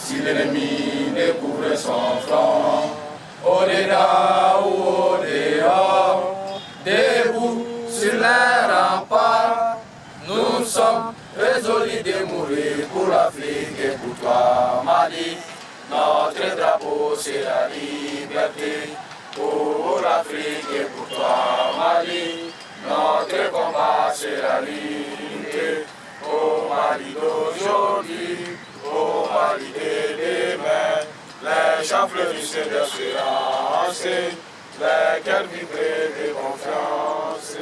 Si l'ennemi découvre son front, au-delà ou au-dehors, debout sur les remparts, nous sommes résolus de mourir pour l'Afrique et pour toi, Mali. Notre drapeau c'est la liberté, pour l'Afrique et pour toi, Mali. Notre combat c'est la liberté, au Mali d'aujourd'hui, au Mali de demain. Les chants fleurissaient d'espérance, les cœurs vibraient de confiance.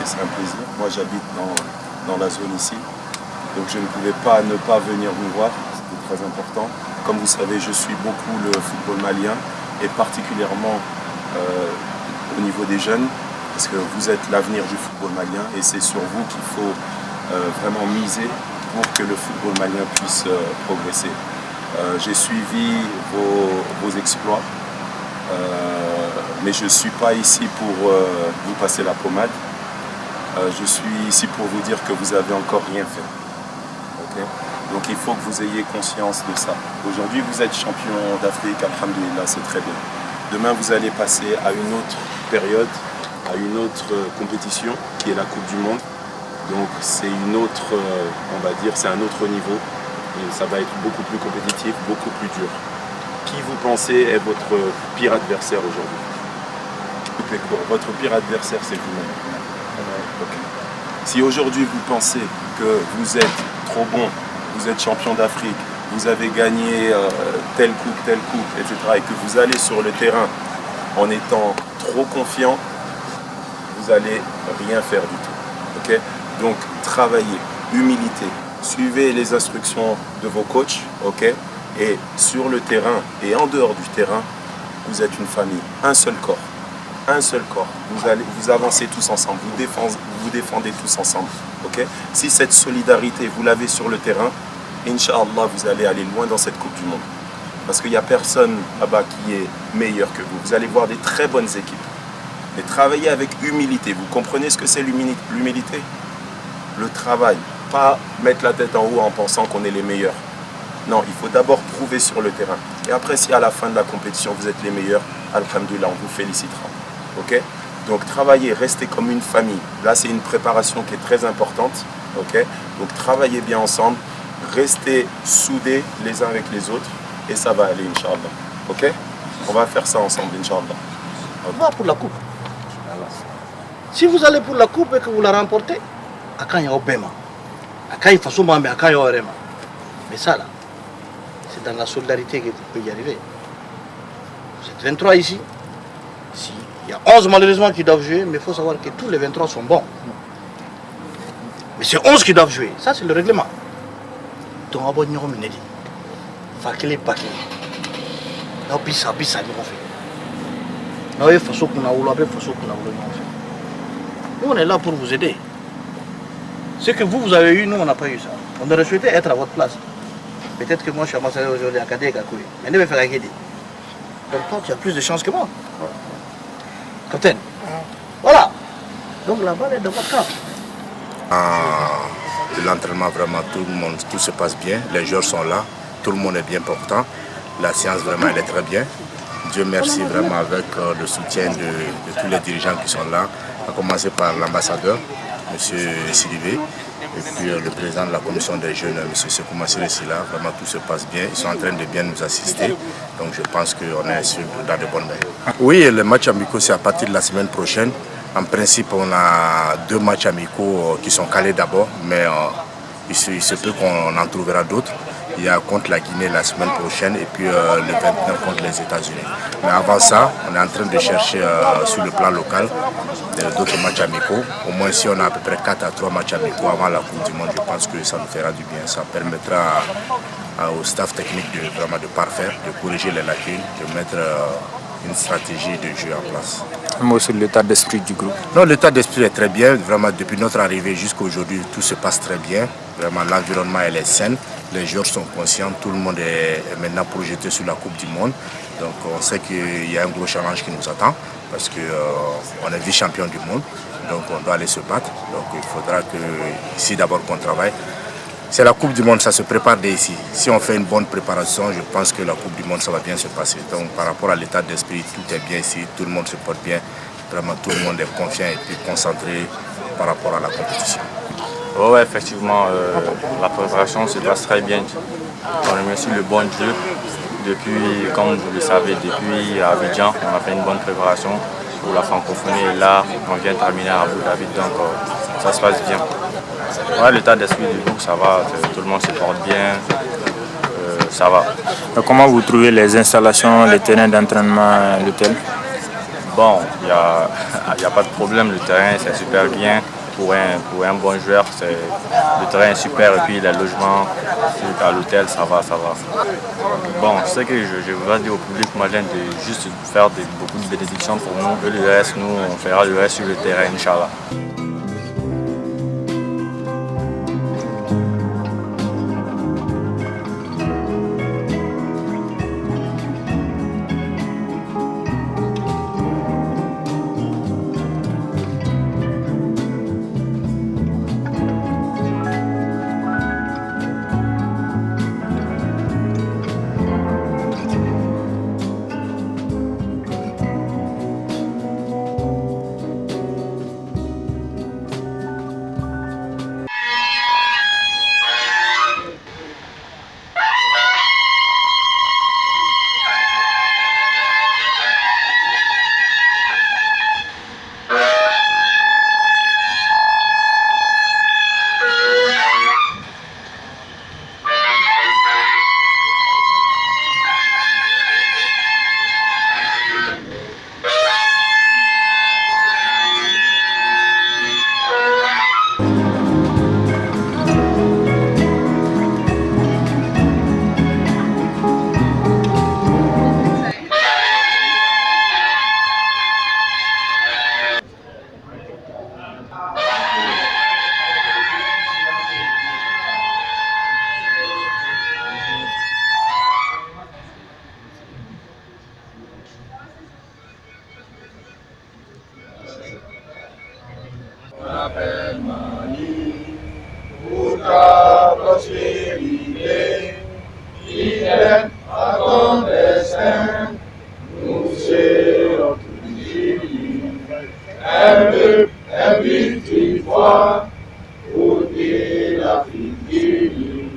C'est un plaisir. Moi j'habite dans la zone ici, donc je ne pouvais pas ne pas venir vous voir, c'était très important. Comme vous savez, je suis beaucoup le football malien et particulièrement au niveau des jeunes, parce que vous êtes l'avenir du football malien et c'est sur vous qu'il faut vraiment miser pour que le football malien puisse progresser. J'ai suivi vos exploits, mais je ne suis pas ici pour vous passer la pommade. Je suis ici pour vous dire que vous n'avez encore rien fait. Okay? Donc il faut que vous ayez conscience de ça. Aujourd'hui, vous êtes champion d'Afrique, alhamdoulilah, c'est très bien. Demain, vous allez passer à une autre période, à une autre compétition, qui est la Coupe du Monde. Donc c'est une autre, on va dire, c'est un autre niveau. Et ça va être beaucoup plus compétitif, beaucoup plus dur. Qui vous pensez est votre pire adversaire aujourd'hui? Votre pire adversaire, c'est vous-même. Okay. Si aujourd'hui vous pensez que vous êtes trop bon, vous êtes champion d'Afrique, vous avez gagné telle coupe, etc. et que vous allez sur le terrain en étant trop confiant, vous n'allez rien faire du tout. Okay? Donc travaillez, humilité, suivez les instructions de vos coachs, okay? Et sur le terrain et en dehors du terrain, vous êtes une famille, un seul corps. Un seul corps, vous avancez tous ensemble, vous défendez tous ensemble. Okay? Si cette solidarité, vous l'avez sur le terrain, Inch'Allah, vous allez aller loin dans cette Coupe du Monde. Parce qu'il n'y a personne là-bas qui est meilleur que vous. Vous allez voir des très bonnes équipes. Mais travaillez avec humilité. Vous comprenez ce que c'est l'humilité? Le travail, pas mettre la tête en haut en pensant qu'on est les meilleurs. Non, il faut d'abord prouver sur le terrain. Et après, si à la fin de la compétition, vous êtes les meilleurs, alhamdoulilah, on vous félicitera. Okay? Donc travaillez, restez comme une famille. Là, c'est une préparation qui est très importante. Okay? Donc travaillez bien ensemble, restez soudés les uns avec les autres et ça va aller, Inch'Allah. Ok? On va faire ça ensemble, Inch'Allah. On va pour la coupe. Si vous allez pour la coupe et que vous la remportez, à quand il y a Obama, à quand il faut souvent, mais à quand il y a Orema. Mais ça là, c'est dans la solidarité que vous pouvez y arriver. Vous êtes 23 ici. Il y a 11 malheureusement qui doivent jouer, mais il faut savoir que tous les 23 sont bons. Mais c'est 11 qui doivent jouer. Ça, c'est le règlement. Donc, on va dire que Fakele Pakele. Nous on est là pour vous aider. Ce que vous avez eu, nous on n'a pas eu ça. On aurait souhaité être à votre place. Peut-être que moi je suis ambassadeur aujourd'hui à Kadé et Kakoui. Mais ne me faire aider. Donc toi tu as plus de chance que moi. Capitaine. Voilà. Donc la balle est dans votre camp. L'entraînement, vraiment, tout se passe bien. Les joueurs sont là. Tout le monde est bien portant. La séance, vraiment, elle est très bien. Dieu merci, vraiment, avec le soutien de tous les dirigeants qui sont là, à commencer par l'ambassadeur, M. Silivé, et puis le président de la commission des jeunes, M. Sekouma Sile-Sila. Vraiment, tout se passe bien. Ils sont en train de bien nous assister. Donc, je pense qu'on est dans de bonnes mains. Oui, le match amicaux, c'est à partir de la semaine prochaine. En principe, on a 2 matchs amicaux qui sont calés d'abord, mais il se peut qu'on en trouvera d'autres. Il y a contre la Guinée la semaine prochaine et puis le 29 contre les États-Unis. Mais avant ça, on est en train de chercher sur le plan local d'autres matchs amicaux. Au moins, si on a à peu près 4 à 3 matchs amicaux avant la Coupe du Monde, je pense que ça nous fera du bien. Ça permettra au staff technique vraiment de parfaire, de corriger les lacunes, de mettre une stratégie de jeu en place. Un mot sur l'état d'esprit du groupe. Non, l'état d'esprit est très bien. Vraiment, depuis notre arrivée jusqu'à aujourd'hui, tout se passe très bien. Vraiment, l'environnement est sain. Les joueurs sont conscients. Tout le monde est maintenant projeté sur la Coupe du Monde. Donc, on sait qu'il y a un gros challenge qui nous attend parce qu'on est vice-champion du monde. Donc, on doit aller se battre. Donc, il faudra que ici d'abord qu'on travaille. C'est la Coupe du Monde, ça se prépare dès ici. Si on fait une bonne préparation, je pense que la Coupe du Monde, ça va bien se passer. Donc par rapport à l'état d'esprit, tout est bien ici, tout le monde se porte bien. Vraiment, tout le monde est confiant et puis concentré par rapport à la compétition. Oui, effectivement, la préparation se passe très bien. On remercie le bon Dieu. Depuis, comme vous le savez, depuis Abidjan, on a fait une bonne préparation pour la francophonie. Et là, on vient de terminer à Abu Dhabi, donc ça se passe bien. Ouais, l'état d'esprit du groupe, ça va, tout le monde se porte bien, ça va. Comment vous trouvez les installations, les terrains d'entraînement, l'hôtel? Bon, il n'y a pas de problème, le terrain c'est super bien. Pour un bon joueur, le terrain est super et puis les logements à l'hôtel, ça va. Bon, c'est que je voudrais dire au public malien de juste faire beaucoup de bénédictions pour nous. Et le reste, nous, on fera le reste sur le terrain, Inch'Allah. prospérité, fidèle à ton destin, nous serons toujours unis. Un peuple, un but, une foi, pour que l'Afrique unie,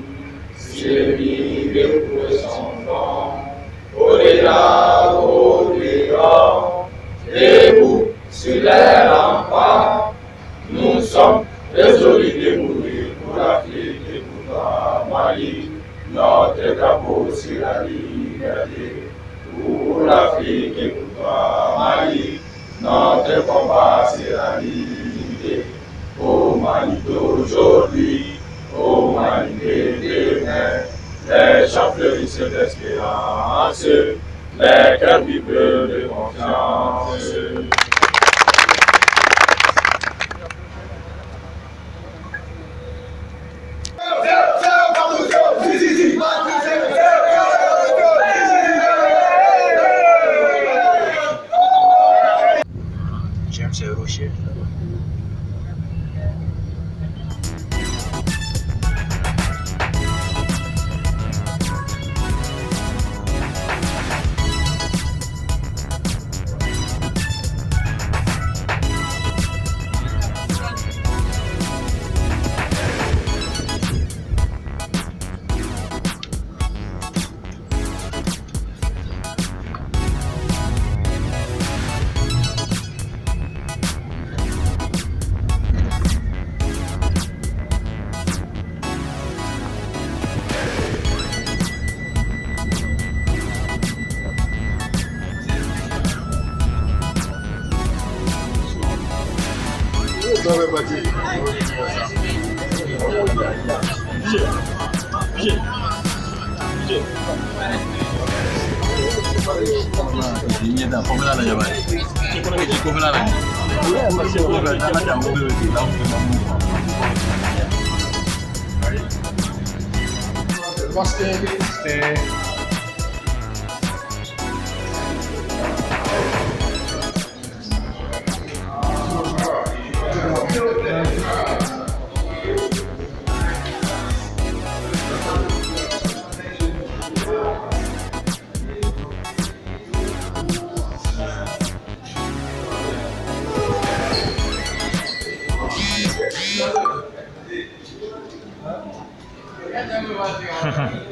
servir pour son enfant, au-delà, au-dehors, debout sur les remparts, nous sommes résolus de mourir pour l'Afrique et pour la Mali. Notre drapeau sur la liberté, pour la l'Afrique et pour toi, Mali, notre combat sera l'unité. Au Mali d'aujourd'hui, au Mali de demain, les champs fleurissent d'espérance, les cœurs vivent de confiance. J'aime ces rochers.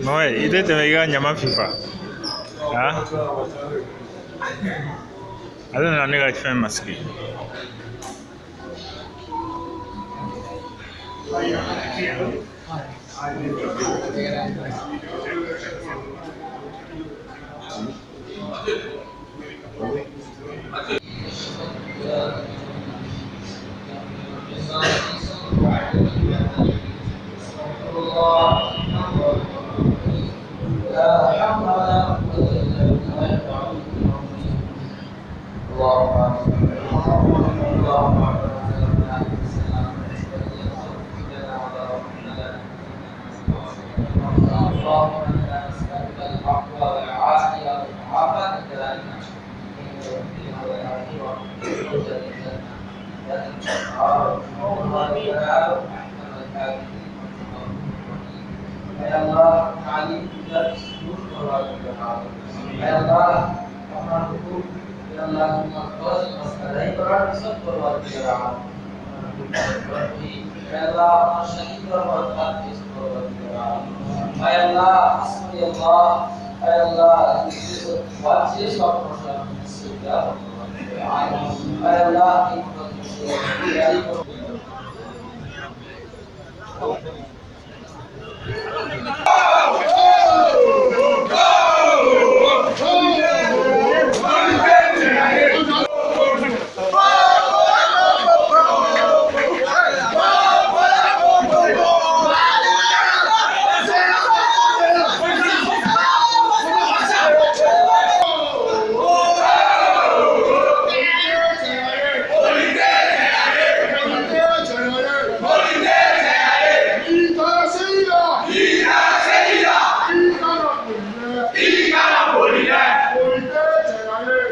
Ouais, il était méga nyama FIFA. Ah. Alors on a fait un masque.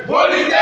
Bolide,